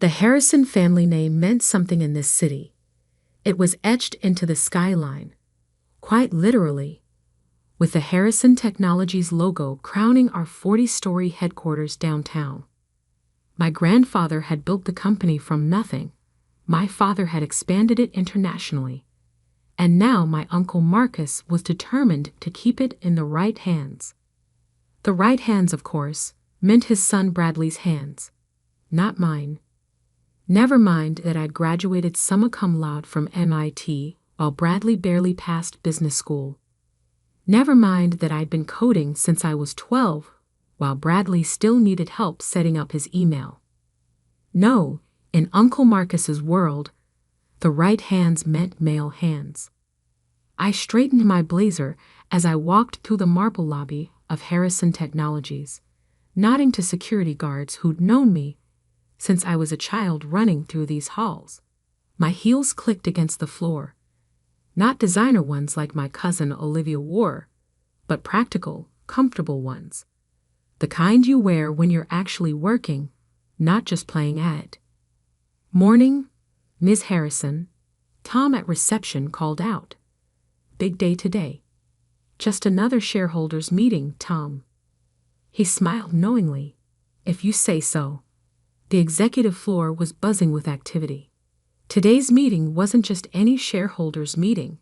The Harrison family name meant something in this city. It was etched into the skyline, quite literally, with the Harrison Technologies logo crowning our 40-story headquarters downtown. My grandfather had built the company from nothing. My father had expanded it internationally. And now my Uncle Marcus was determined to keep it in the right hands. The right hands, of course, meant his son Bradley's hands, not mine. Never mind that I'd graduated summa cum laude from MIT while Bradley barely passed business school. Never mind that I'd been coding since I was 12, while Bradley still needed help setting up his email. No, in Uncle Marcus's world, the right hands meant male hands. I straightened my blazer as I walked through the marble lobby of Harrison Technologies, nodding to security guards who'd known me since I was a child running through these halls. My heels clicked against the floor. Not designer ones like my cousin Olivia wore, but practical, comfortable ones. The kind you wear when you're actually working, not just playing at. "Morning, Ms. Harrison," Tom at reception called out. "Big day today." "Just another shareholders meeting, Tom." He smiled knowingly. "If you say so." The executive floor was buzzing with activity. Today's meeting wasn't just any shareholders meeting.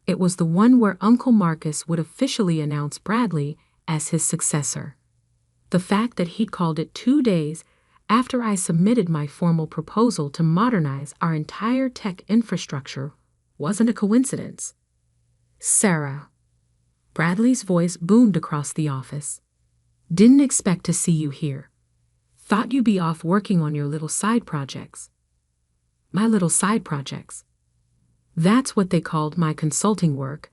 It was the one where Uncle Marcus would officially announce Bradley as his successor. The fact that he'd called it 2 days after I submitted my formal proposal to modernize our entire tech infrastructure wasn't a coincidence. "Sarah," Bradley's voice boomed across the office. "Didn't expect to see you here. Thought you'd be off working on your little side projects." My little side projects. That's what they called my consulting work,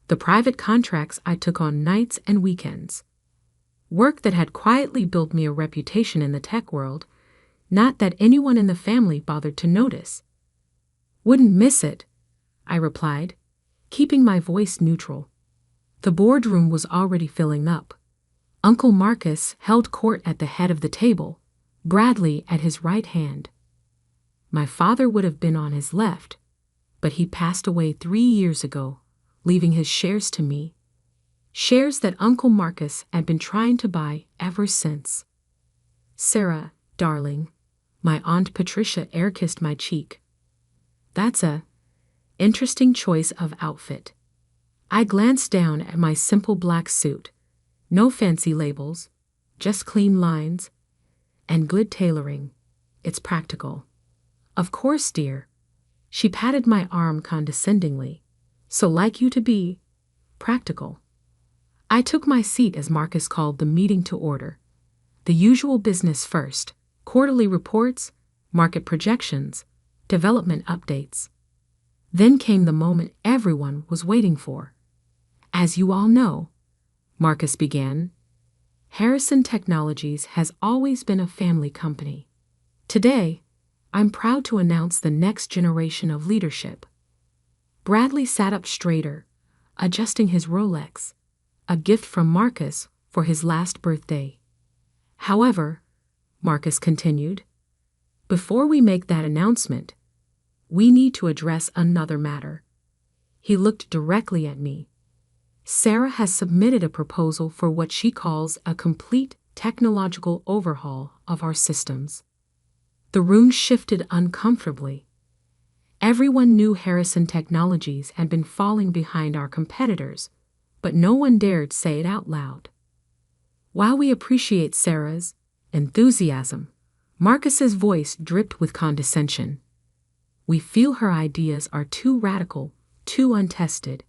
the private contracts I took on nights and weekends. Work that had quietly built me a reputation in the tech world, not that anyone in the family bothered to notice. "Wouldn't miss it," I replied, keeping my voice neutral. The boardroom was already filling up. Uncle Marcus held court at the head of the table, Bradley at his right hand. My father would have been on his left, but he passed away 3 years ago, leaving his shares to me. Shares that Uncle Marcus had been trying to buy ever since. "Sarah, darling," my Aunt Patricia air-kissed my cheek. "That's a interesting choice of outfit." I glanced down at my simple black suit. No fancy labels, just clean lines and good tailoring. It's practical. "Of course, dear." She patted my arm condescendingly. "So like you to be practical." I took my seat as Marcus called the meeting to order. The usual business first: quarterly reports, market projections, development updates. Then came the moment everyone was waiting for. "As you all know," Marcus began, "Harrison Technologies has always been a family company. Today, I'm proud to announce the next generation of leadership." Bradley sat up straighter, adjusting his Rolex, a gift from Marcus for his last birthday. "However," Marcus continued, "before we make that announcement, we need to address another matter." He looked directly at me. "Sarah has submitted a proposal for what she calls a complete technological overhaul of our systems." The room shifted uncomfortably. Everyone knew Harrison Technologies had been falling behind our competitors, but no one dared say it out loud. While we appreciate Sarah's enthusiasm, Marcus's voice dripped with condescension. "We feel her ideas are too radical, too untested.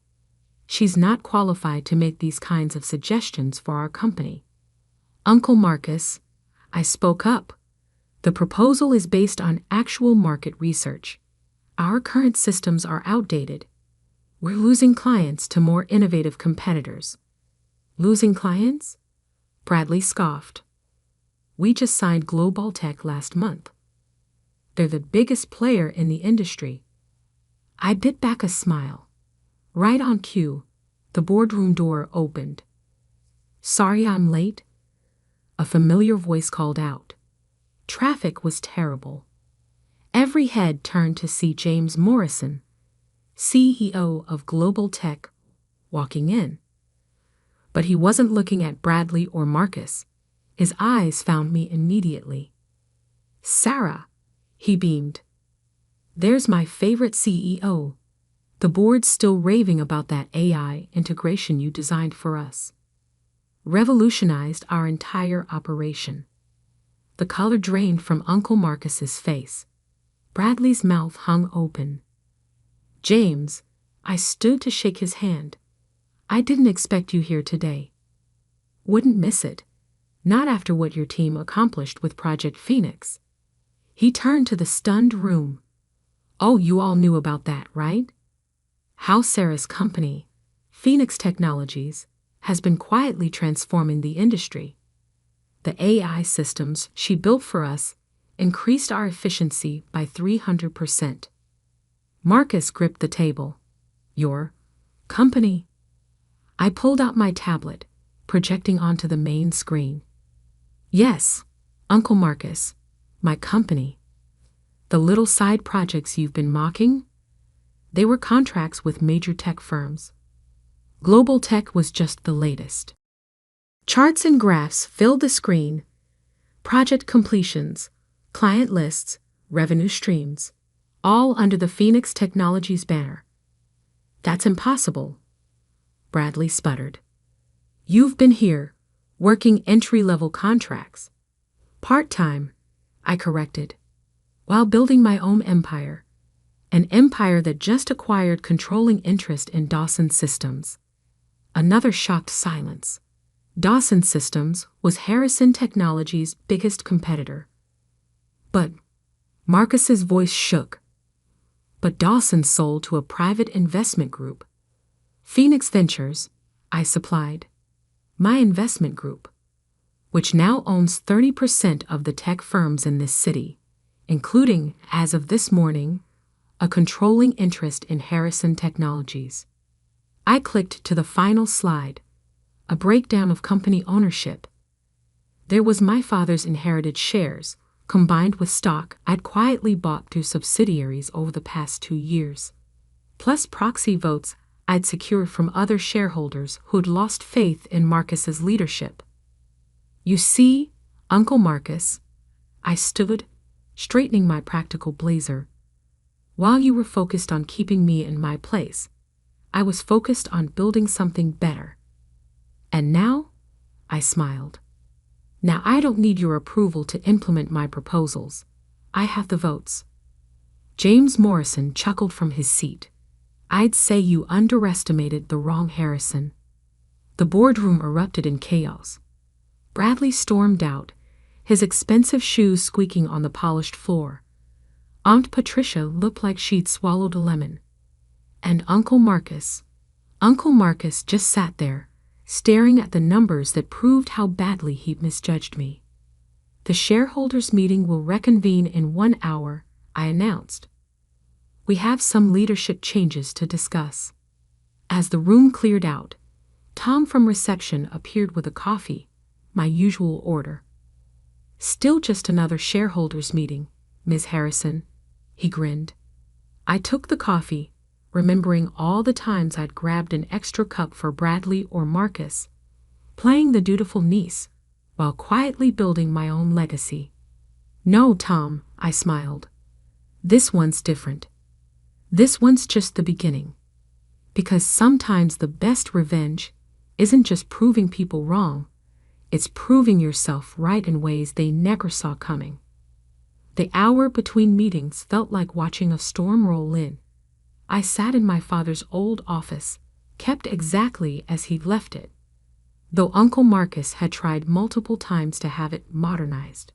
She's not qualified to make these kinds of suggestions for our company." "Uncle Marcus," I spoke up, "the proposal is based on actual market research. Our current systems are outdated. We're losing clients to more innovative competitors." "Losing clients?" Bradley scoffed. "We just signed Global Tech last month. They're the biggest player in the industry." I bit back a smile. Right on cue, the boardroom door opened. "Sorry I'm late," a familiar voice called out. Traffic was terrible. Every head turned to see James Morrison, CEO of Global Tech, walking in. But he wasn't looking at Bradley or Marcus. His eyes found me immediately. "Sarah," he beamed. "There's my favorite CEO. The board's still raving about that AI integration you designed for us. Revolutionized our entire operation." The color drained from Uncle Marcus's face. Bradley's mouth hung open. "James," I stood to shake his hand. "I didn't expect you here today. Wouldn't miss it. Not after what your team accomplished with Project Phoenix." He turned to the stunned room. "Oh, you all knew about that, right? How Sarah's company, Phoenix Technologies, has been quietly transforming the industry. The AI systems she built for us increased our efficiency by 300%. Marcus gripped the table. "Your company?" I pulled out my tablet, projecting onto the main screen. "Yes, Uncle Marcus, my company. The little side projects you've been mocking? They were contracts with major tech firms. Global Tech was just the latest." Charts and graphs filled the screen. Project completions, client lists, revenue streams, all under the Phoenix Technologies banner. "That's impossible," Bradley sputtered. "You've been here, working entry-level contracts." "Part-time," I corrected, "while building my own empire. An empire that just acquired controlling interest in Dawson Systems." Another shocked silence. Dawson Systems was Harrison Technologies' biggest competitor. "But," Marcus's voice shook, "but Dawson sold to a private investment group." "Phoenix Ventures," I supplied. "My investment group, which now owns 30% of the tech firms in this city, including, as of this morning, a controlling interest in Harrison Technologies." I clicked to the final slide, a breakdown of company ownership. There was my father's inherited shares, combined with stock I'd quietly bought through subsidiaries over the past 2 years, plus proxy votes I'd secured from other shareholders who'd lost faith in Marcus's leadership. "You see, Uncle Marcus," I stood, straightening my practical blazer. "While you were focused on keeping me in my place, I was focused on building something better. And now," I smiled, "now I don't need your approval to implement my proposals. I have the votes." James Morrison chuckled from his seat. "I'd say you underestimated the wrong Harrison." The boardroom erupted in chaos. Bradley stormed out, his expensive shoes squeaking on the polished floor. Aunt Patricia looked like she'd swallowed a lemon. And Uncle Marcus just sat there, staring at the numbers that proved how badly he'd misjudged me. "The shareholders' meeting will reconvene in 1 hour," I announced. "We have some leadership changes to discuss." As the room cleared out, Tom from reception appeared with a coffee, my usual order. "Still just another shareholders' meeting, Ms. Harrison," he grinned. I took the coffee, remembering all the times I'd grabbed an extra cup for Bradley or Marcus, playing the dutiful niece while quietly building my own legacy. "No, Tom," I smiled. "This one's different. This one's just the beginning. Because sometimes the best revenge isn't just proving people wrong, it's proving yourself right in ways they never saw coming." The hour between meetings felt like watching a storm roll in. I sat in my father's old office, kept exactly as he'd left it, though Uncle Marcus had tried multiple times to have it modernized.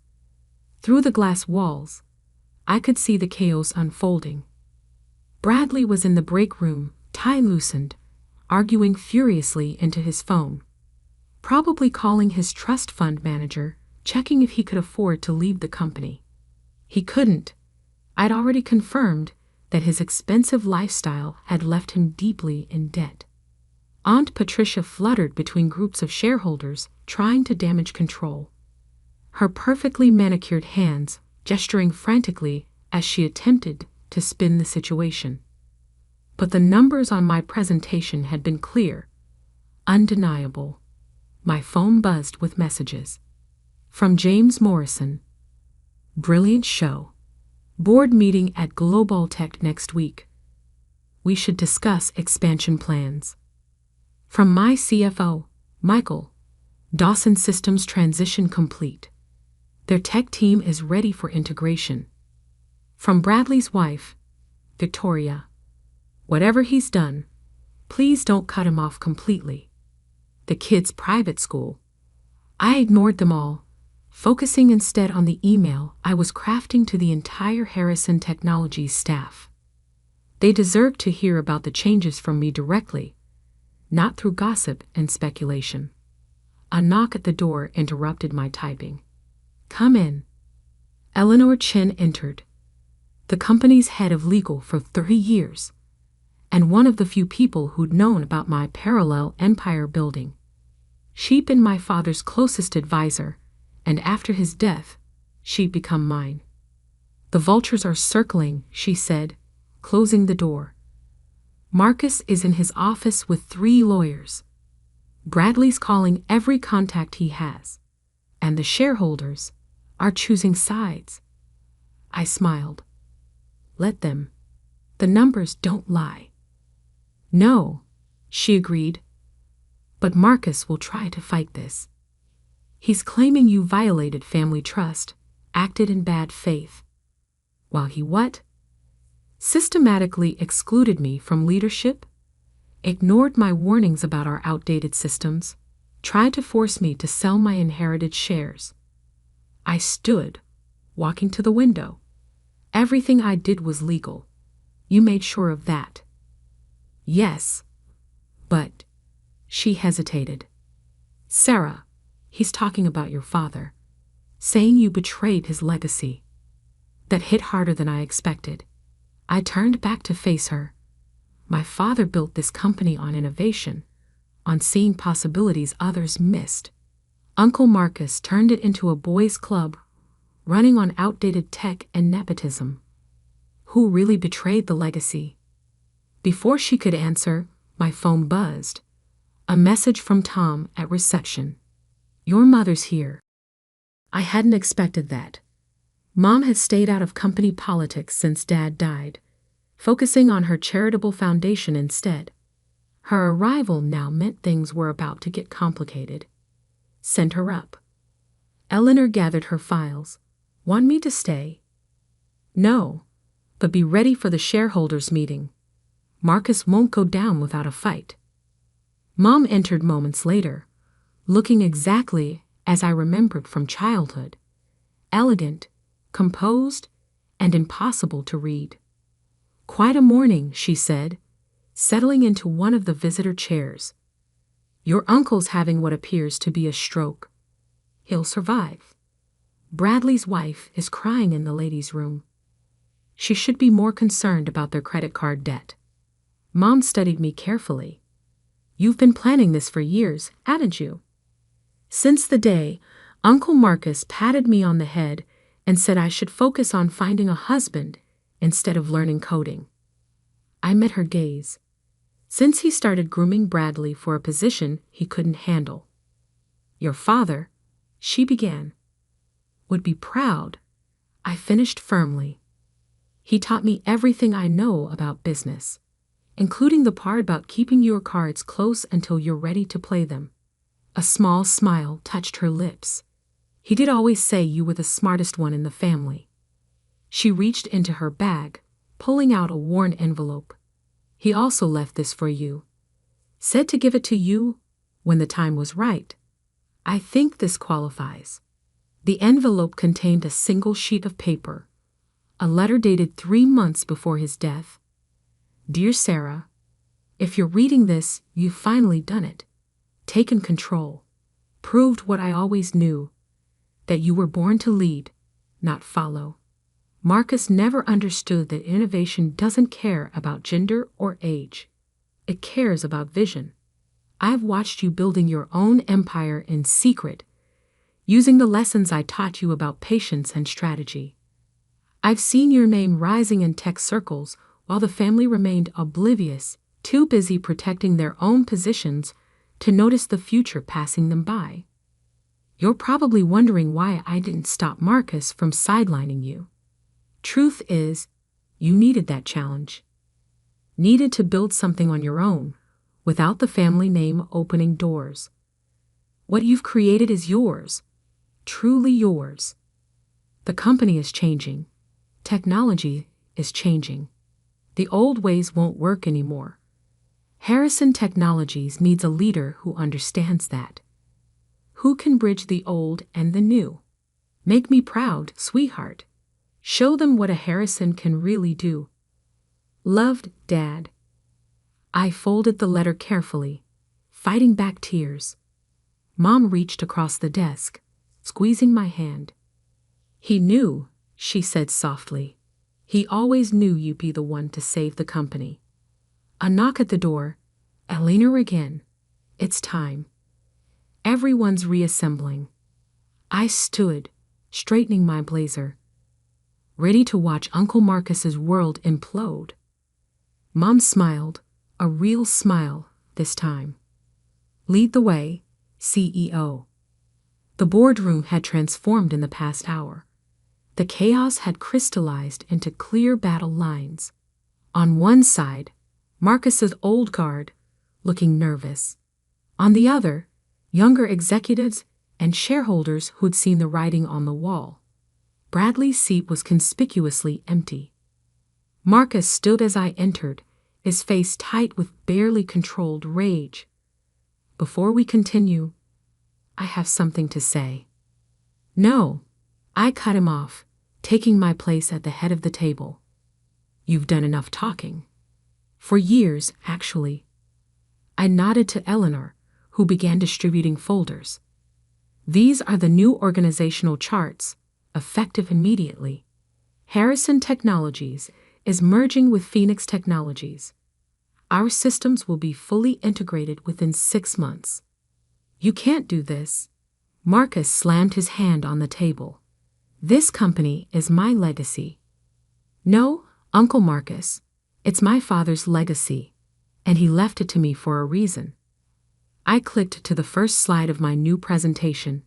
Through the glass walls, I could see the chaos unfolding. Bradley was in the break room, tie loosened, arguing furiously into his phone, probably calling his trust fund manager, checking if he could afford to leave the company. He couldn't. I'd already confirmed that his expensive lifestyle had left him deeply in debt. Aunt Patricia fluttered between groups of shareholders trying to damage control, her perfectly manicured hands gesturing frantically as she attempted to spin the situation. But the numbers on my presentation had been clear, undeniable. My phone buzzed with messages. From James Morrison. Brilliant show. Board meeting at Global Tech next week. We should discuss expansion plans. From my CFO, Michael. Dawson Systems transition complete. Their tech team is ready for integration. From Bradley's wife, Victoria. Whatever he's done, please don't cut him off completely. The kids' private school. I ignored them all, focusing instead on the email I was crafting to the entire Harrison Technologies staff. They deserved to hear about the changes from me directly, not through gossip and speculation. A knock at the door interrupted my typing. Come in. Eleanor Chin entered. The company's head of legal for 30 years, and one of the few people who'd known about my parallel empire building. She'd been my father's closest advisor, and after his death, she'd become mine. The vultures are circling, she said, closing the door. Marcus is in his office with 3 lawyers. Bradley's calling every contact he has, and the shareholders are choosing sides. I smiled. Let them. The numbers don't lie. No, she agreed. But Marcus will try to fight this. He's claiming you violated family trust, acted in bad faith. While he what? Systematically excluded me from leadership, ignored my warnings about our outdated systems, tried to force me to sell my inherited shares. I stood, walking to the window. Everything I did was legal. You made sure of that. Yes, but... She hesitated. Sarah, he's talking about your father, saying you betrayed his legacy. That hit harder than I expected. I turned back to face her. My father built this company on innovation, on seeing possibilities others missed. Uncle Marcus turned it into a boys' club, running on outdated tech and nepotism. Who really betrayed the legacy? Before she could answer, my phone buzzed. A message from Tom at reception. Your mother's here. I hadn't expected that. Mom had stayed out of company politics since Dad died, focusing on her charitable foundation instead. Her arrival now meant things were about to get complicated. Send her up. Eleanor gathered her files. Want me to stay? No, but be ready for the shareholders' meeting. Marcus won't go down without a fight. Mom entered moments later, looking exactly as I remembered from childhood. Elegant, composed, and impossible to read. Quite a morning, she said, settling into one of the visitor chairs. Your uncle's having what appears to be a stroke. He'll survive. Bradley's wife is crying in the ladies' room. She should be more concerned about their credit card debt. Mom studied me carefully. You've been planning this for years, haven't you? Since the day Uncle Marcus patted me on the head and said I should focus on finding a husband instead of learning coding. I met her gaze. Since he started grooming Bradley for a position he couldn't handle. Your father, she began, would be proud. I finished firmly. He taught me everything I know about business, including the part about keeping your cards close until you're ready to play them. A small smile touched her lips. He did always say you were the smartest one in the family. She reached into her bag, pulling out a worn envelope. He also left this for you. Said to give it to you when the time was right. I think this qualifies. The envelope contained a single sheet of paper, a letter dated 3 months before his death. Dear Sarah, if you're reading this, you've finally done it. Taken control. Proved what I always knew, that you were born to lead, not follow. Marcus never understood that innovation doesn't care about gender or age. It cares about vision. I've watched you building your own empire in secret, using the lessons I taught you about patience and strategy. I've seen your name rising in tech circles while the family remained oblivious, too busy protecting their own positions to notice the future passing them by. You're probably wondering why I didn't stop Marcus from sidelining you. Truth is, you needed that challenge. Needed to build something on your own, without the family name opening doors. What you've created is yours, truly yours. The company is changing. Technology is changing. The old ways won't work anymore. Harrison Technologies needs a leader who understands that. Who can bridge the old and the new? Make me proud, sweetheart. Show them what a Harrison can really do. Loved, Dad. I folded the letter carefully, fighting back tears. Mom reached across the desk, squeezing my hand. He knew, she said softly. He always knew you'd be the one to save the company. A knock at the door. Elena again. It's time. Everyone's reassembling. I stood, straightening my blazer, ready to watch Uncle Marcus's world implode. Mom smiled, a real smile this time. Lead the way, CEO. The boardroom had transformed in the past hour. The chaos had crystallized into clear battle lines. On one side, Marcus's old guard, looking nervous. On the other, younger executives and shareholders who'd seen the writing on the wall. Bradley's seat was conspicuously empty. Marcus stood as I entered, his face tight with barely controlled rage. Before we continue, I have something to say. No, I cut him off, taking my place at the head of the table. You've done enough talking. For years, actually. I nodded to Eleanor, who began distributing folders. These are the new organizational charts, effective immediately. Harrison Technologies is merging with Phoenix Technologies. Our systems will be fully integrated within 6 months. You can't do this. Marcus slammed his hand on the table. This company is my legacy. No, Uncle Marcus, it's my father's legacy, and he left it to me for a reason. I clicked to the first slide of my new presentation.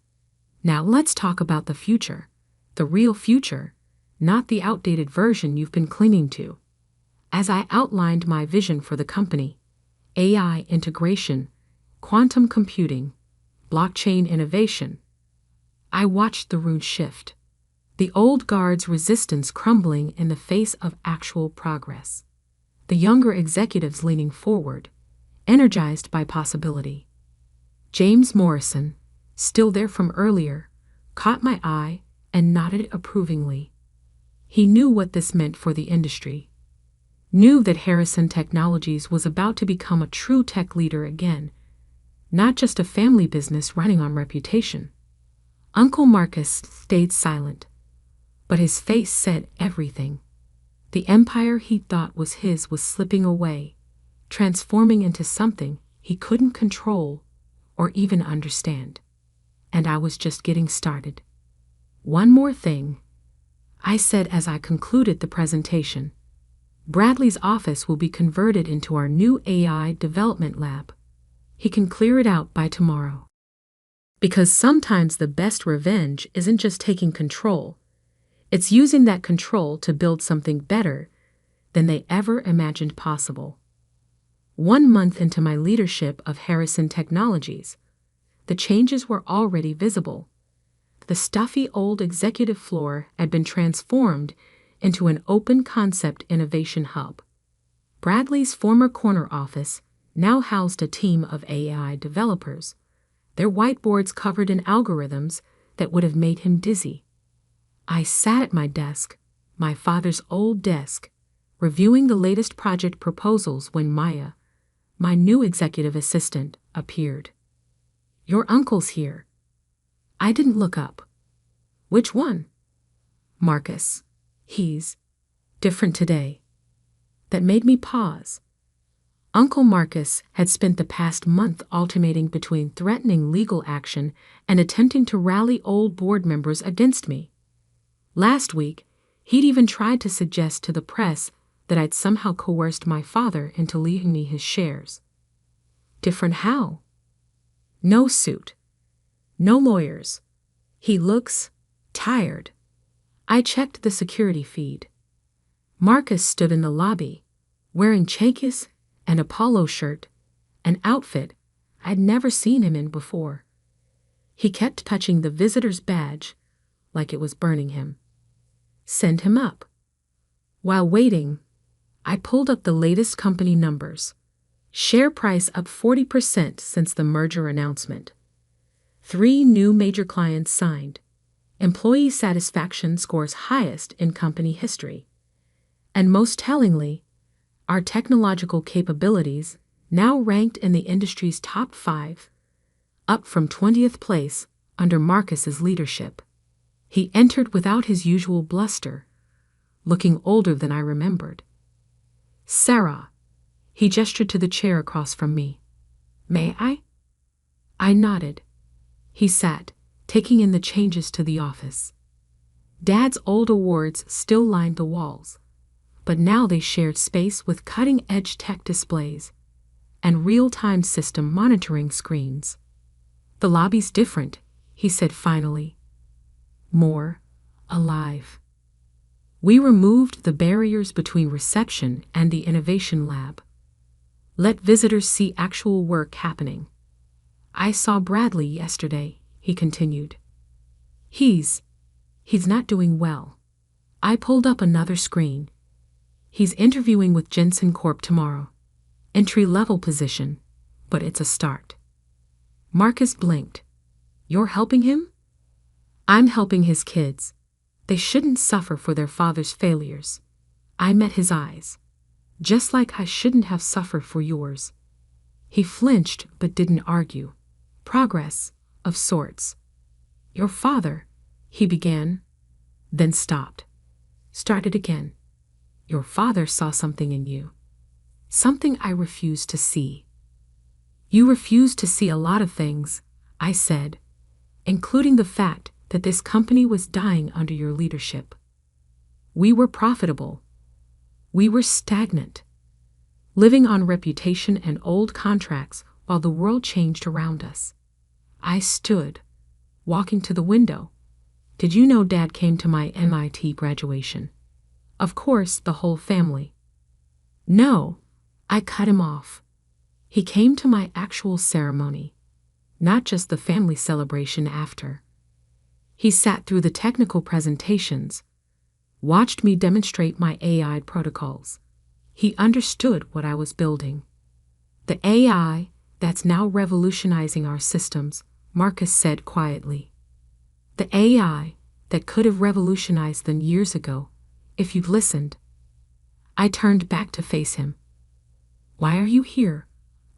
Now let's talk about the future. The real future, not the outdated version you've been clinging to. As I outlined my vision for the company, AI integration, quantum computing, blockchain innovation, I watched the room shift. The old guard's resistance crumbling in the face of actual progress. The younger executives leaning forward, energized by possibility. James Morrison, still there from earlier, caught my eye and nodded approvingly. He knew what this meant for the industry. Knew that Harrison Technologies was about to become a true tech leader again, not just a family business running on reputation. Uncle Marcus stayed silent, but his face said everything. The empire he thought was his was slipping away, transforming into something he couldn't control or even understand. And I was just getting started. One more thing, I said as I concluded the presentation. Bradley's office will be converted into our new AI development lab. He can clear it out by tomorrow. Because sometimes the best revenge isn't just taking control. It's using that control to build something better than they ever imagined possible. 1 month into my leadership of Harrison Technologies, the changes were already visible. The stuffy old executive floor had been transformed into an open concept innovation hub. Bradley's former corner office now housed a team of AI developers, their whiteboards covered in algorithms that would have made him dizzy. I sat at my desk, my father's old desk, reviewing the latest project proposals when Maya, my new executive assistant, appeared. Your uncle's here. I didn't look up. Which one? Marcus. He's different today. That made me pause. Uncle Marcus had spent the past month alternating between threatening legal action and attempting to rally old board members against me. Last week, He'd even tried to suggest to the press that I'd somehow coerced my father into leaving me his shares. Different how? No suit. No lawyers. He looks tired. I checked the security feed. Marcus stood in the lobby, wearing chakis and a polo shirt, an outfit I'd never seen him in before. He kept touching the visitor's badge like it was burning him. Send him up. While waiting, I pulled up the latest company numbers. Share price up 40% since the merger announcement. 3 new major clients signed. Employee satisfaction scores highest in company history. And most tellingly, our technological capabilities now ranked in the industry's top 5, up from 20th place under Marcus's leadership. He entered without his usual bluster, looking older than I remembered. Sarah, he gestured to the chair across from me. May I? I nodded. He sat, taking in the changes to the office. Dad's old awards still lined the walls, but now they shared space with cutting-edge tech displays and real-time system monitoring screens. The lobby's different, he said finally. More alive. We removed the barriers between reception and the innovation lab. Let visitors see actual work happening. I saw Bradley yesterday, he continued. He's not doing well. I pulled up another screen. He's interviewing with Jensen Corp tomorrow. Entry-level position, but it's a start. Marcus blinked. You're helping him? I'm helping his kids. They shouldn't suffer for their father's failures. I met his eyes. Just like I shouldn't have suffered for yours. He flinched but didn't argue. Progress, of sorts. Your father, he began, then stopped. Started again. Your father saw something in you. Something I refused to see. You refused to see a lot of things, I said, including the fact that this company was dying under your leadership. We were profitable. We were stagnant, living on reputation and old contracts while the world changed around us. I stood, walking to the window. Did you know Dad came to my MIT graduation? Of course, the whole family. No, I cut him off. He came to my actual ceremony, not just the family celebration after. He sat through the technical presentations, watched me demonstrate my AI protocols. He understood what I was building. The AI that's now revolutionizing our systems, Marcus said quietly. The AI that could have revolutionized them years ago, if you'd listened. I turned back to face him. Why are you here,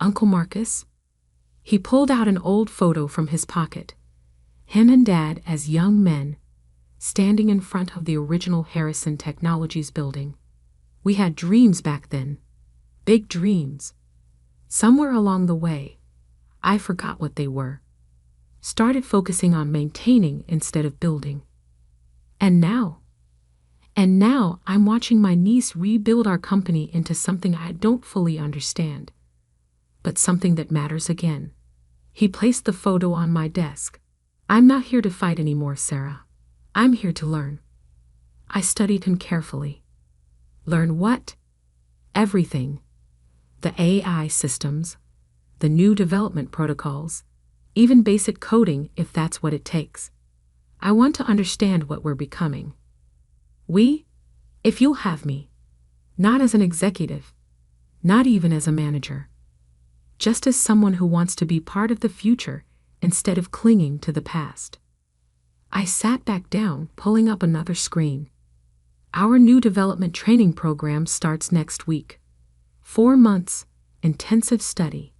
Uncle Marcus? He pulled out an old photo from his pocket. Him and Dad as young men, standing in front of the original Harrison Technologies building. We had dreams back then. Big dreams. Somewhere along the way, I forgot what they were. Started focusing on maintaining instead of building. And now I'm watching my niece rebuild our company into something I don't fully understand, but something that matters again. He placed the photo on my desk. I'm not here to fight anymore, Sarah. I'm here to learn. I studied him carefully. Learn what? Everything. The AI systems, the new development protocols, even basic coding if that's what it takes. I want to understand what we're becoming. If you'll have me, not as an executive, not even as a manager, just as someone who wants to be part of the future instead of clinging to the past. I sat back down, pulling up another screen. Our new development training program starts next week. 4 months, intensive study.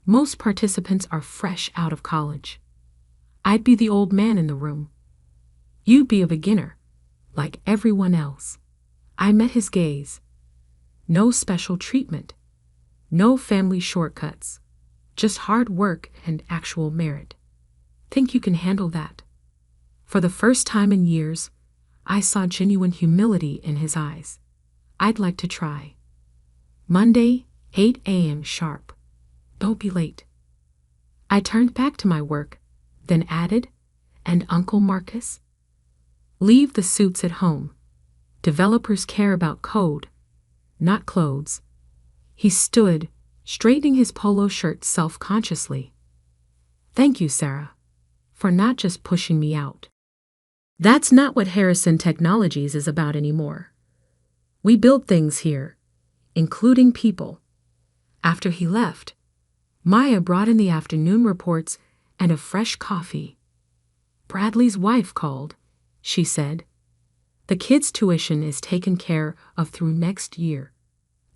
Most participants are fresh out of college. I'd be the old man in the room. You'd be a beginner, like everyone else. I met his gaze. No special treatment. No family shortcuts. Just hard work and actual merit. Think you can handle that? For the first time in years, I saw genuine humility in his eyes. I'd like to try. Monday, 8 a.m. sharp. Don't be late. I turned back to my work, then added, and Uncle Marcus? Leave the suits at home. Developers care about code, not clothes. He stood, straightening his polo shirt self-consciously. Thank you, Sarah, for not just pushing me out. That's not what Harrison Technologies is about anymore. We build things here, including people. After he left, Maya brought in the afternoon reports and a fresh coffee. Bradley's wife called, she said. The kids' tuition is taken care of through next year.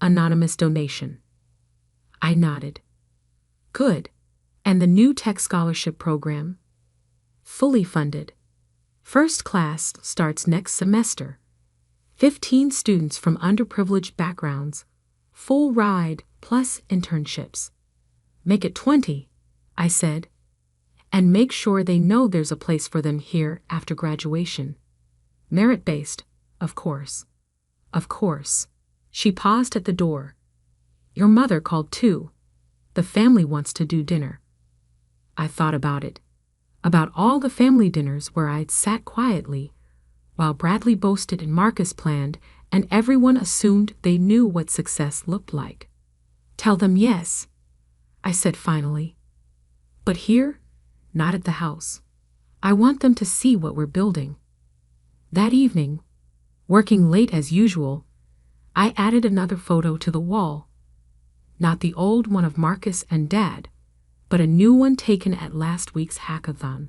Anonymous donation. I nodded. Good. And the new tech scholarship program? Fully funded. First class starts next semester. 15 students from underprivileged backgrounds. Full ride plus internships. Make it 20, I said. And make sure they know there's a place for them here after graduation. Merit-based, of course. Of course. She paused at the door. Your mother called too. The family wants to do dinner. I thought about it. About all the family dinners where I'd sat quietly, while Bradley boasted and Marcus planned, and everyone assumed they knew what success looked like. Tell them yes, I said finally. But here, not at the house. I want them to see what we're building. That evening, working late as usual, I added another photo to the wall. Not the old one of Marcus and Dad, but a new one taken at last week's hackathon.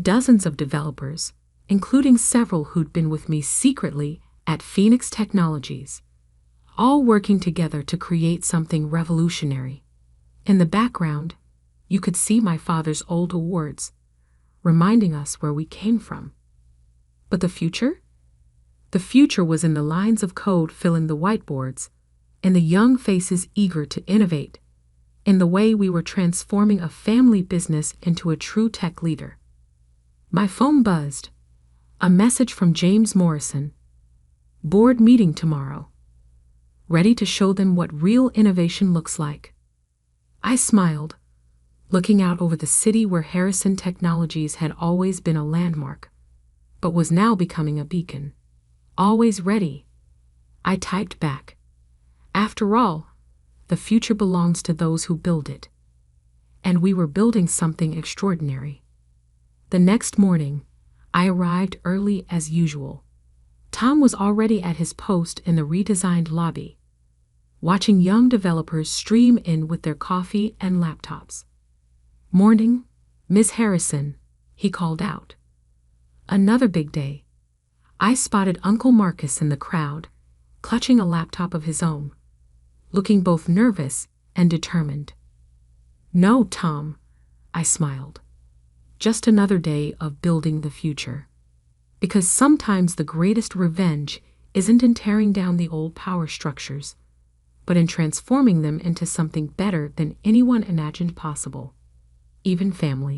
Dozens of developers, including several who'd been with me secretly at Phoenix Technologies, all working together to create something revolutionary. In the background, you could see my father's old awards, reminding us where we came from. But the future? The future was in the lines of code filling the whiteboards, in the young faces eager to innovate, in the way we were transforming a family business into a true tech leader. My phone buzzed. A message from James Morrison. Board meeting tomorrow. Ready to show them what real innovation looks like. I smiled, looking out over the city where Harrison Technologies had always been a landmark, but was now becoming a beacon. Always ready. I typed back. After all, the future belongs to those who build it. And we were building something extraordinary. The next morning, I arrived early as usual. Tom was already at his post in the redesigned lobby, watching young developers stream in with their coffee and laptops. Morning, Miss Harrison, he called out. Another big day. I spotted Uncle Marcus in the crowd, clutching a laptop of his own, looking both nervous and determined. No, Tom, I smiled. Just another day of building the future. Because sometimes the greatest revenge isn't in tearing down the old power structures, but in transforming them into something better than anyone imagined possible, even family.